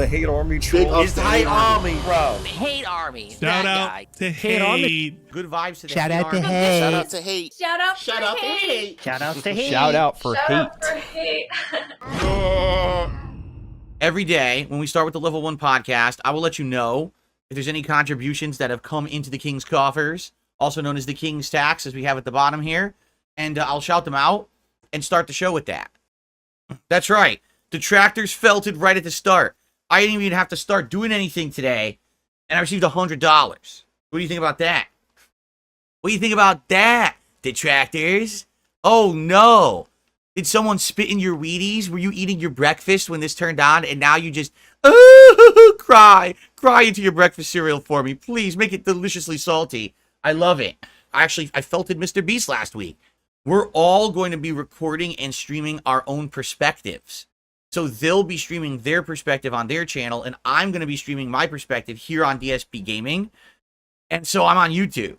the hate army troll. It's the hate army, bro. Hate army. Shout out to hate. Good vibes to the Shout hate out to army. hate. Shout out to hate. Shout out Shout for out to hate. hate. Shout out to hate. Shout out for Shout hate. out for hate. Every day when we start with the Level 1 podcast, I will let you know if there's any contributions that have come into the King's coffers, also known as the King's tax, as we have at the bottom here, and I'll shout them out and start the show with that. That's right. Detractors felt it right at the start. I didn't even have to start doing anything today, and I received $100. What do you think about that? What do you think about that, detractors? Oh, no. Did someone spit in your Wheaties? Were you eating your breakfast when this turned on, and now you just, cry into your breakfast cereal for me. Please, make it deliciously salty. I love it. I felt it Mr. Beast last week. We're all going to be recording and streaming our own perspectives. So they'll be streaming their perspective on their channel, and I'm going to be streaming my perspective here on DSP Gaming. And so I'm on YouTube.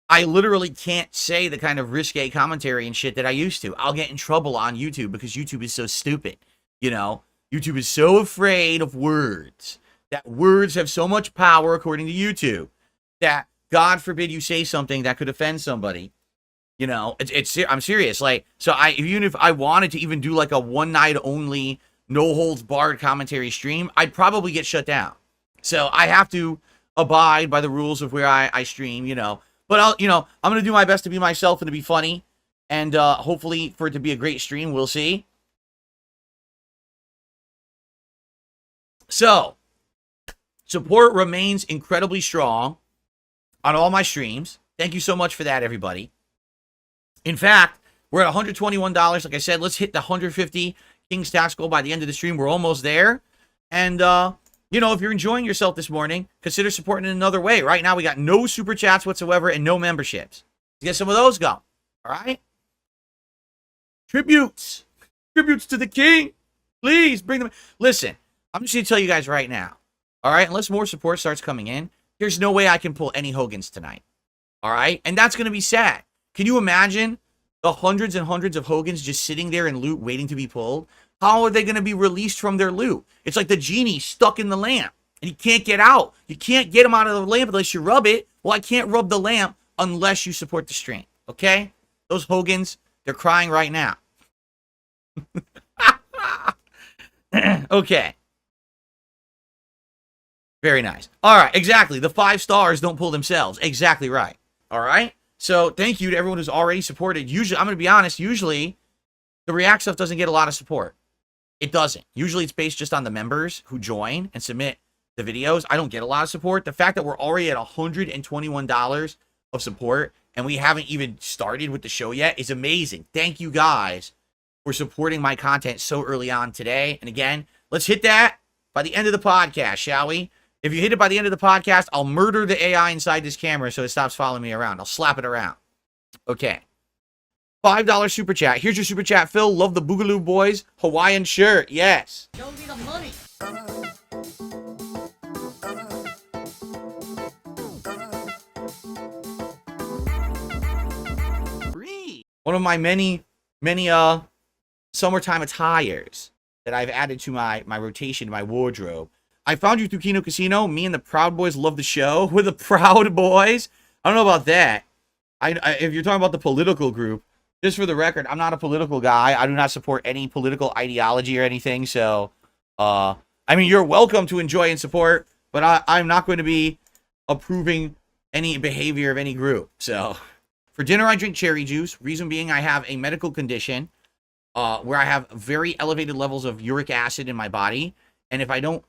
I literally can't say the kind of risque commentary and shit that I used to. I'll get in trouble on YouTube because YouTube is so stupid. You know, YouTube is so afraid of words. That words have so much power, according to YouTube, that God forbid you say something that could offend somebody. You know, I'm serious. Like, so even if I wanted to even do like a one night only, no holds barred commentary stream, I'd probably get shut down. So I have to abide by the rules of where I stream, you know. But I'm going to do my best to be myself and to be funny. And hopefully for it to be a great stream, we'll see. So, support remains incredibly strong on all my streams. Thank you so much for that, everybody. In fact, we're at $121. Like I said, let's hit the 150 King's tax goal by the end of the stream. We're almost there. And, you know, if you're enjoying yourself this morning, consider supporting in another way. Right now, we got no super chats whatsoever and no memberships. Let's get some of those going. All right? Tributes. Tributes to the king. Please bring them. Listen, I'm just going to tell you guys right now. All right? Unless more support starts coming in, there's no way I can pull any Hogans tonight. All right? And that's going to be sad. Can you imagine the hundreds and hundreds of Hogans just sitting there in loot waiting to be pulled? How are they going to be released from their loot? It's like the genie stuck in the lamp, and he can't get out. You can't get him out of the lamp unless you rub it. Well, I can't rub the lamp unless you support the stream, okay? Those Hogans, they're crying right now. Okay. Very nice. All right, exactly. The 5 stars don't pull themselves. Exactly right. All right? So thank you to everyone who's already supported. Usually, I'm going to be honest, usually the React stuff doesn't get a lot of support. It doesn't. Usually it's based just on the members who join and submit the videos. I don't get a lot of support. The fact that we're already at $121 of support and we haven't even started with the show yet is amazing. Thank you guys for supporting my content so early on today. And again, let's hit that by the end of the podcast, shall we? If you hit it by the end of the podcast, I'll murder the AI inside this camera so it stops following me around. I'll slap it around. Okay. $5 super chat. Here's your super chat, Phil. Love the Boogaloo Boys Hawaiian shirt. Yes. Show me the money. One of my many summertime attires that I've added to my rotation, my wardrobe. I found you through Kino Casino. Me and the Proud Boys love the show. We're the Proud Boys. I don't know about that. If you're talking about the political group, just for the record, I'm not a political guy. I do not support any political ideology or anything. So, I mean, you're welcome to enjoy and support, but I'm not going to be approving any behavior of any group. So, for dinner, I drink cherry juice. Reason being, I have a medical condition where I have very elevated levels of uric acid in my body, and if I don't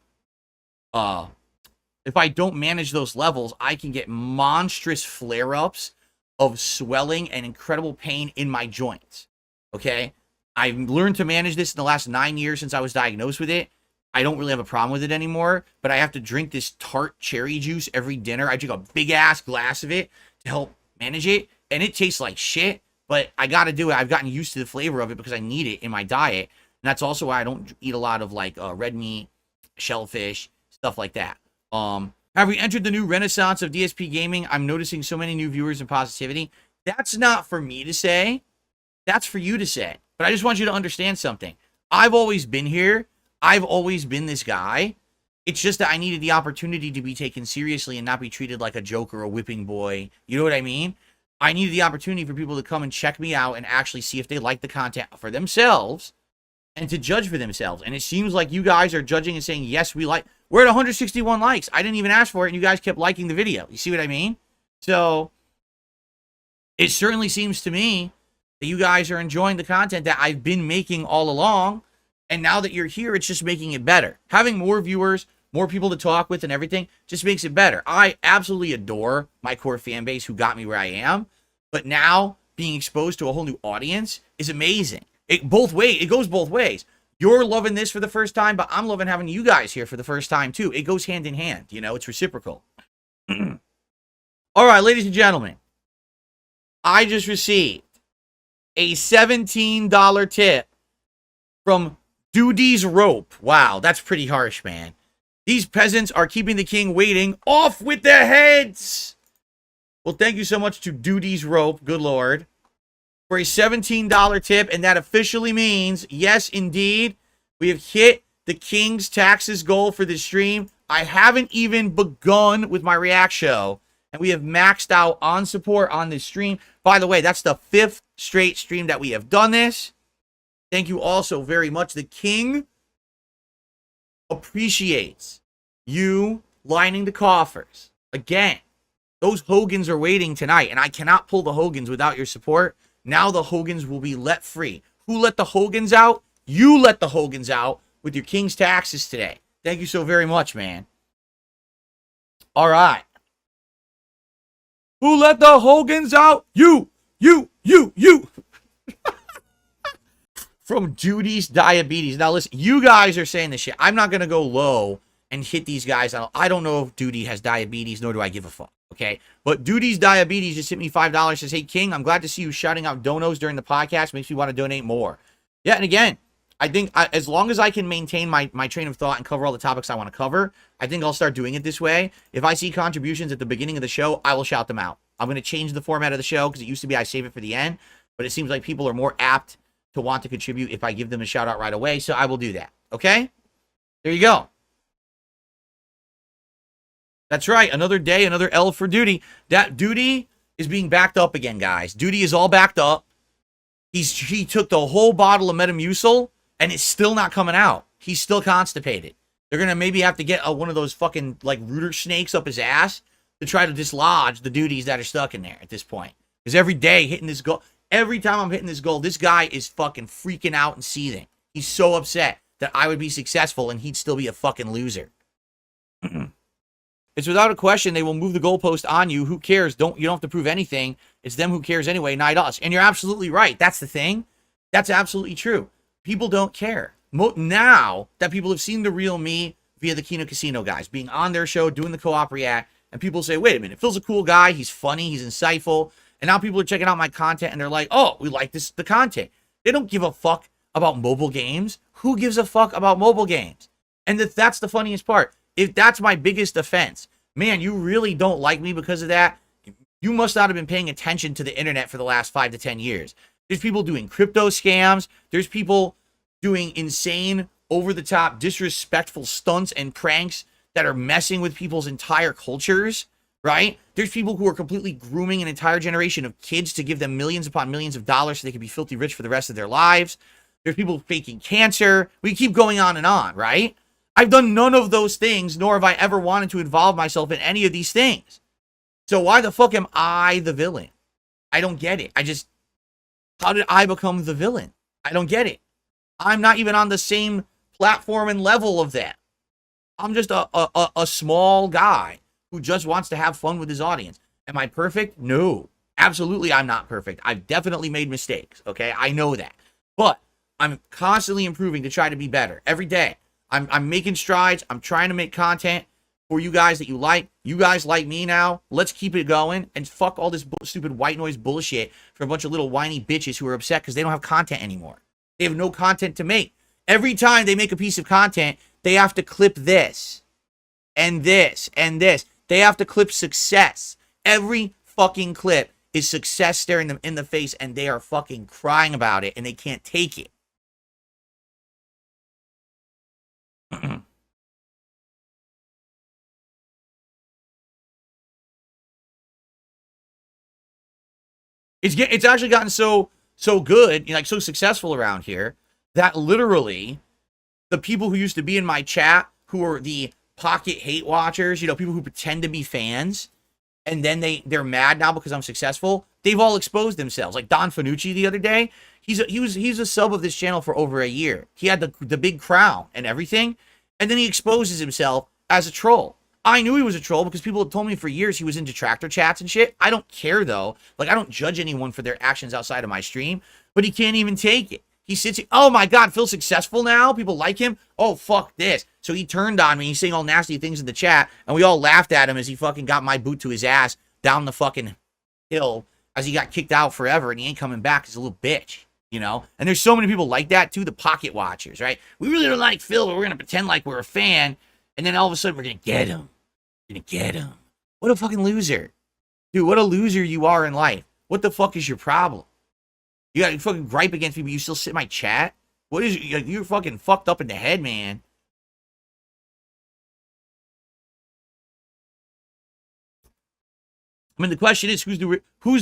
manage those levels, I can get monstrous flare-ups of swelling and incredible pain in my joints. Okay? I've learned to manage this in the last 9 years since I was diagnosed with it. I don't really have a problem with it anymore, but I have to drink this tart cherry juice every dinner. I drink a big-ass glass of it to help manage it, and it tastes like shit, but I gotta do it. I've gotten used to the flavor of it because I need it in my diet, and that's also why I don't eat a lot of, like, red meat, shellfish, stuff like that. Have we entered the new renaissance of DSP gaming? I'm noticing so many new viewers and positivity. That's not for me to say. That's for you to say. But I just want you to understand something. I've always been here. I've always been this guy. It's just that I needed the opportunity to be taken seriously and not be treated like a joke or a whipping boy. You know what I mean? I needed the opportunity for people to come and check me out and actually see if they like the content for themselves and to judge for themselves. And it seems like you guys are judging and saying, yes, we're at 161 likes. I didn't even ask for it, and you guys kept liking the video. You see what I mean? So it certainly seems to me that you guys are enjoying the content that I've been making all along. And now that you're here, it's just making it better. Having more viewers, more people to talk with and everything just makes it better. I absolutely adore my core fan base who got me where I am. But now being exposed to a whole new audience is amazing. It goes both ways. You're loving this for the first time, but I'm loving having you guys here for the first time too. It goes hand in hand. You know, it's reciprocal. All right, ladies and gentlemen. I just received a $17 tip from Duty's Rope. Wow, that's pretty harsh, man. These peasants are keeping the king waiting. Off with their heads! Well, thank you so much to Duty's Rope, good lord, for a $17 tip, and that officially means, yes, indeed, we have hit the king's taxes goal for this stream. I haven't even begun with my react show, and we have maxed out on support on this stream. By the way, that's the 5th straight stream that we have done this. Thank you all so very much. The king appreciates you lining the coffers. Again, those Hogans are waiting tonight, and I cannot pull the Hogans without your support. Now the Hogans will be let free. Who let the Hogans out? You let the Hogans out with your king's taxes today. Thank you so very much, man. All right. Who let the Hogans out? You. From Judy's Diabetes. Now, listen, you guys are saying this shit. I'm not going to go low and hit these guys. I don't know if Duty has diabetes, nor do I give a fuck, okay? But Duty's Diabetes just hit me $5. Says, hey, King, I'm glad to see you shouting out donos during the podcast. Makes me want to donate more. Yeah, and again, I think as long as I can maintain my train of thought and cover all the topics I want to cover, I think I'll start doing it this way. If I see contributions at the beginning of the show, I will shout them out. I'm going to change the format of the show because it used to be I save it for the end, but it seems like people are more apt to want to contribute if I give them a shout out right away, so I will do that. Okay? There you go. That's right. Another day, another L for Duty. That Duty is being backed up again, guys. Duty is all backed up. He took the whole bottle of Metamucil, and it's still not coming out. He's still constipated. They're going to maybe have to get one of those fucking, like, rooter snakes up his ass to try to dislodge the duties that are stuck in there at this point. Because every day, hitting this goal, every time I'm hitting this goal, this guy is fucking freaking out and seething. He's so upset that I would be successful and he'd still be a fucking loser. It's without a question they will move the goalpost on you. Who cares? You don't have to prove anything. It's them who cares anyway, not us. And you're absolutely right. That's the thing. That's absolutely true. People don't care. Now that people have seen the real me via the Kino Casino guys, being on their show, doing the co-op react, and people say, wait a minute, Phil's a cool guy. He's funny. He's insightful. And now people are checking out my content and they're like, oh, we like the content. They don't give a fuck about mobile games. Who gives a fuck about mobile games? And that's the funniest part. If that's my biggest offense, man, you really don't like me because of that. You must not have been paying attention to the internet for the last 5 to 10 years. There's people doing crypto scams. There's people doing insane, over-the-top, disrespectful stunts and pranks that are messing with people's entire cultures, right? There's people who are completely grooming an entire generation of kids to give them millions upon millions of dollars so they can be filthy rich for the rest of their lives. There's people faking cancer. We keep going on, right? I've done none of those things, nor have I ever wanted to involve myself in any of these things. So why the fuck am I the villain? I don't get it. How did I become the villain? I don't get it. I'm not even on the same platform and level of that. I'm just a small guy who just wants to have fun with his audience. Am I perfect? No. Absolutely, I'm not perfect. I've definitely made mistakes, okay? I know that. But I'm constantly improving to try to be better every day. I'm making strides. I'm trying to make content for you guys that you like. You guys like me now. Let's keep it going and fuck all this stupid white noise bullshit for a bunch of little whiny bitches who are upset because they don't have content anymore. They have no content to make. Every time they make a piece of content, they have to clip this and this and this. They have to clip success. Every fucking clip is success staring them in the face and they are fucking crying about it and they can't take it. It's actually gotten so good, like so successful around here that literally the people who used to be in my chat who are the pocket hate watchers, people who pretend to be fans, and then they're mad now because I'm successful. They've all exposed themselves. Like Don Fanucci the other day, he's a sub of this channel for over a year. He had the big crown and everything, and then he exposes himself as a troll. I knew he was a troll because people had told me for years he was in detractor chats and shit. I don't care though. Like I don't judge anyone for their actions outside of my stream, but he can't even take it. He sits here, oh my God, Phil's successful now? People like him? Oh, fuck this. So he turned on me. He's saying all nasty things in the chat, and we all laughed at him as he fucking got my boot to his ass down the fucking hill as he got kicked out forever, and he ain't coming back. He's a little bitch, And there's so many people like that, too, the pocket watchers, right? We really don't like Phil, but we're going to pretend like we're a fan, and then all of a sudden we're going to get him. We're going to get him. What a fucking loser. Dude, what a loser you are in life. What the fuck is your problem? You got to fucking gripe against me, but you still sit in my chat? What is you're fucking fucked up in the head, man. I mean, the question is, who's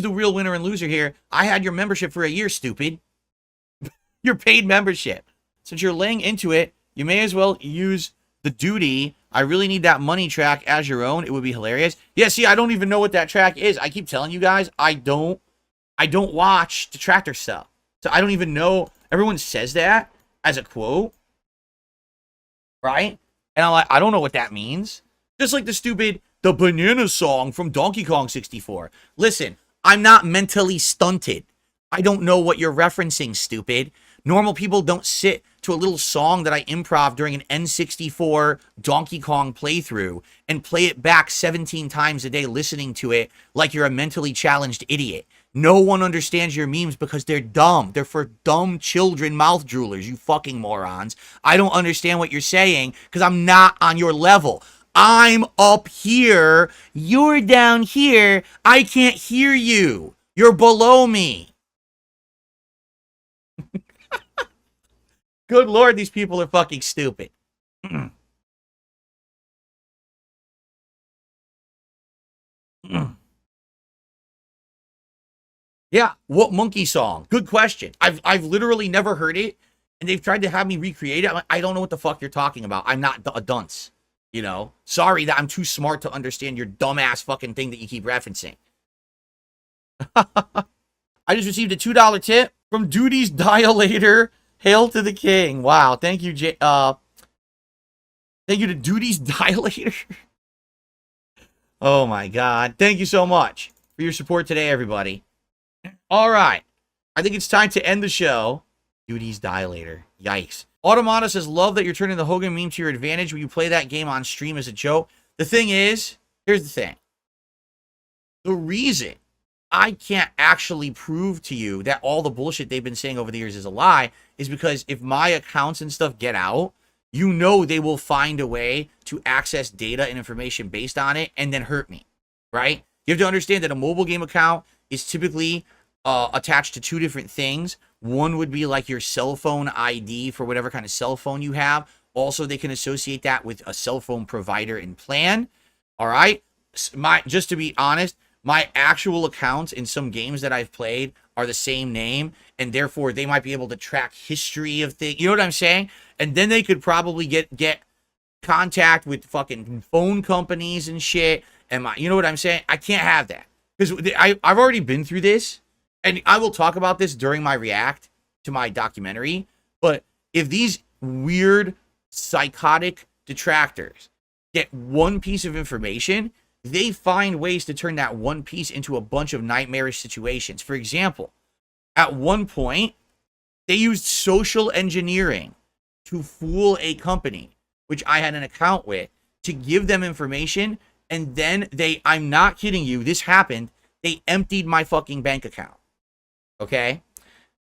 the real winner and loser here? I had your membership for a year, stupid. Your paid membership. Since you're laying into it, you may as well use the duty. I really need that money track as your own. It would be hilarious. Yeah, see, I don't even know what that track is. I keep telling you guys, I don't watch detractor stuff. So I don't even know. Everyone says that as a quote. Right? And I'm like, I don't know what that means. Just like the banana song from Donkey Kong 64. Listen, I'm not mentally stunted. I don't know what you're referencing, stupid. Normal people don't sit to a little song that I improv during an N64 Donkey Kong playthrough and play it back 17 times a day listening to it like you're a mentally challenged idiot. No one understands your memes because they're dumb. They're for dumb children mouth droolers, you fucking morons. I don't understand what you're saying because I'm not on your level. I'm up here. You're down here. I can't hear you. You're below me. Good Lord, these people are fucking stupid. Yeah, what monkey song? Good question. I've literally never heard it, and they've tried to have me recreate it. I don't know what the fuck you're talking about. I'm not a dunce, Sorry that I'm too smart to understand your dumbass fucking thing that you keep referencing. I just received a $2 tip from Duty's Dilator. Hail to the king. Wow, thank you, thank you to Duty's Dilator. Oh my God. Thank you so much for your support today, everybody. All right. I think it's time to end the show. Duty's Dilator. Yikes. Automata says, love that you're turning the Hogan meme to your advantage when you play that game on stream as a joke. The thing is, here's the thing. The reason I can't actually prove to you that all the bullshit they've been saying over the years is a lie is because if my accounts and stuff get out, they will find a way to access data and information based on it and then hurt me, right? You have to understand that a mobile game account is typically attached to two different things. One would be like your cell phone ID for whatever kind of cell phone you have. Also, they can associate that with a cell phone provider and plan. All right. Just to be honest, my actual accounts in some games that I've played are the same name, and therefore they might be able to track history of things. You know what I'm saying? And then they could probably get contact with fucking phone companies and shit. And you know what I'm saying? I can't have that because I've already been through this. And I will talk about this during my react to my documentary. But if these weird, psychotic detractors get one piece of information, they find ways to turn that one piece into a bunch of nightmarish situations. For example, at one point, they used social engineering to fool a company, which I had an account with, to give them information. And then I'm not kidding you, this happened, they emptied my fucking bank account. Okay,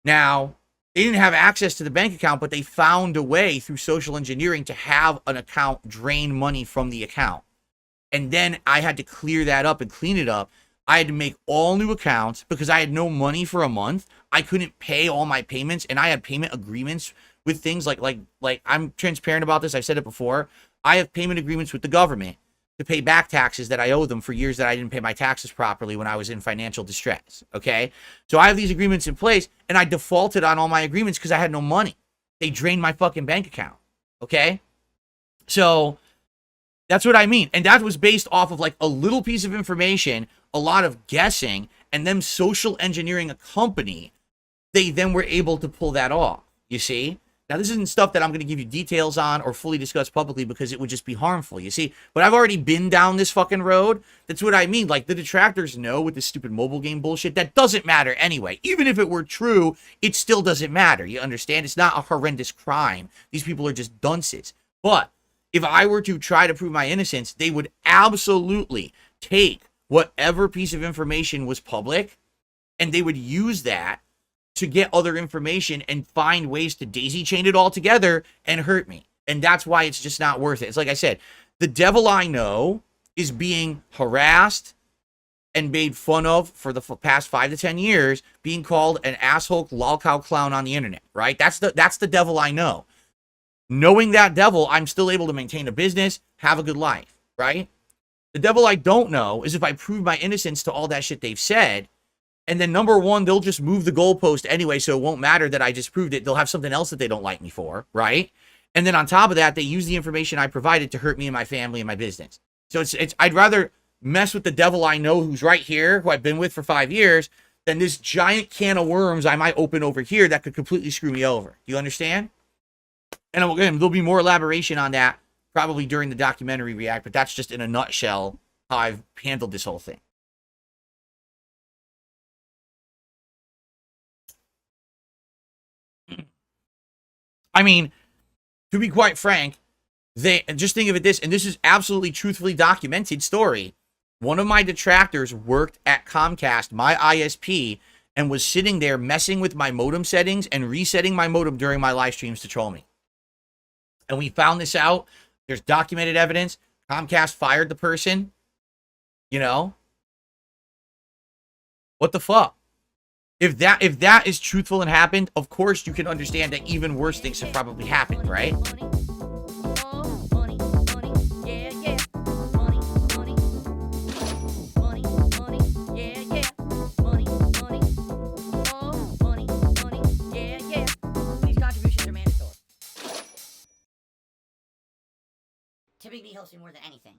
now they didn't have access to the bank account, but they found a way through social engineering to have an account drain money from the account. And then I had to clear that up and clean it up. I had to make all new accounts because I had no money for a month. I couldn't pay all my payments, and I had payment agreements with things like I'm transparent about this. I've said it before. I have payment agreements with the government to pay back taxes that I owe them for years that I didn't pay my taxes properly when I was in financial distress. Okay. So I have these agreements in place, and I defaulted on all my agreements because I had no money. They drained my fucking bank account. Okay. So that's what I mean. And that was based off of like a little piece of information, a lot of guessing, and them social engineering a company. They then were able to pull that off. You see? Now, this isn't stuff that I'm going to give you details on or fully discuss publicly because it would just be harmful, you see? But I've already been down this fucking road. That's what I mean. Like, the detractors know with this stupid mobile game bullshit, that doesn't matter anyway. Even if it were true, it still doesn't matter. You understand? It's not a horrendous crime. These people are just dunces. But if I were to try to prove my innocence, they would absolutely take whatever piece of information was public, and they would use that to get other information and find ways to daisy chain it all together and hurt me. And that's why it's just not worth it. It's like I said, the devil I know is being harassed and made fun of for the past 5 to 10 years, being called an asshole lolcow clown on the internet, right? That's the devil I know. Knowing that devil, I'm still able to maintain a business, have a good life, right? The devil I don't know is if I prove my innocence to all that shit they've said, and then number one, they'll just move the goalpost anyway, so it won't matter that I just proved it. They'll have something else that they don't like me for, right? And then on top of that, they use the information I provided to hurt me and my family and my business. So it's I'd rather mess with the devil I know who's right here, who I've been with for 5 years, than this giant can of worms I might open over here that could completely screw me over. Do you understand? And again, there'll be more elaboration on that probably during the documentary react, but that's just in a nutshell how I've handled this whole thing. I mean, to be quite frank, just think of it this, and this is absolutely truthfully documented story. One of my detractors worked at Comcast, my ISP, and was sitting there messing with my modem settings and resetting my modem during my live streams to troll me. And we found this out. There's documented evidence. Comcast fired the person. You know? What the fuck? If that is truthful and happened, of course you can understand that even worse things have probably happened, right? These contributions are mandatory. Tipping me helps me more than anything.